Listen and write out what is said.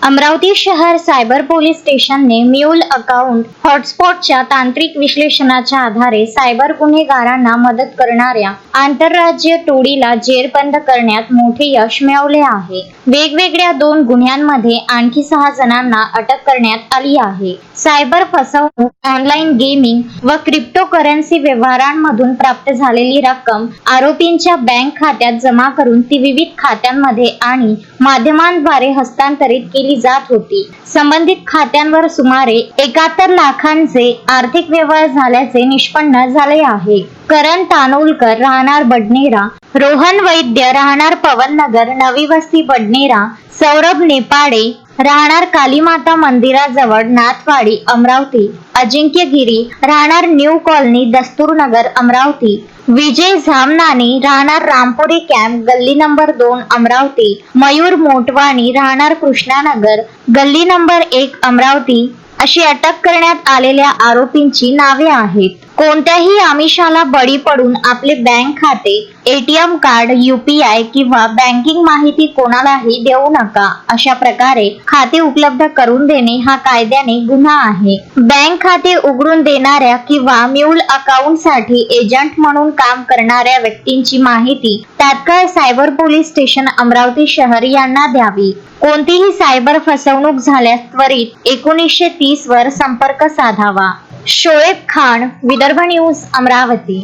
अमरावती शहर cyber police स्टेशनने mule account हॉटस्पॉटच्या तांत्रिक विश्लेषणाच्या आधारे सायबर गुन्हेगारांना मदत करणाऱ्या आंतरराज्य टोळीला जेरबंद करण्यात मोठे यश मिळवले आहे. वेगवेगळ्या 2 गुन्ह्यांमध्ये आणखी 6 जणांना अटक करण्यात आली आहे. सायबर फसवणूक, ऑनलाईन गेमिंग व क्रिप्टोकरन्सी व्यवहारांमधून प्राप्त झालेली रक्कम आरोपींच्या बँक खात्यात जमा करून ती विविध खात्यांमध्ये आणि माध्यमांद्वारे हस्तांतरित केली जात होती. संबंधित खात्यांवर सुमारे 71 लाखांचे आर्थिक व्यवहार झाल्याचे निष्पन्न झाले आहे. करण तानोलकर राहणार बडनेरा, रोहन वैद्य राहणार पवननगर नवी वस्ती बडनेरा, सौरभ नेपाडे राहणार कालीमाता मंदिराजवळ नाथवाडी अमरावती, अजिंक्य गिरी राहणार न्यू कॉलनी दस्तूरनगर अमरावती, विजय झामनानी राहणार रामपुरी कॅम्प गल्ली नंबर 2 अमरावती, मयूर मोटवाणी राहणार कृष्णानगर गल्ली नंबर 1 अमरावती अशी अटक करण्यात आलेल्या आरोपींची नावे आहेत. कोणत्याही आमिषाला बळी पडून आपले बँक खाते, एटीएम कार्ड, UPI किंवा बँकिंग माहिती कोणालाही देऊ नका. अशा प्रकारे खाते उपलब्ध करून देणे हा कायद्याने गुन्हा आहे. बँक खाते उघडून देणाऱ्या किंवा म्यूल अकाउंटसाठी एजंट म्हणून काम करणाऱ्या व्यक्तींची माहिती तात्काळ सायबर पोलीस स्टेशन अमरावती शहर यांना द्यावी. कोणतीही सायबर फसवणूक झाल्यास त्वरित 1930 वर संपर्क साधावा. शोएब खान, विदर्भ न्यूज, अमरावती.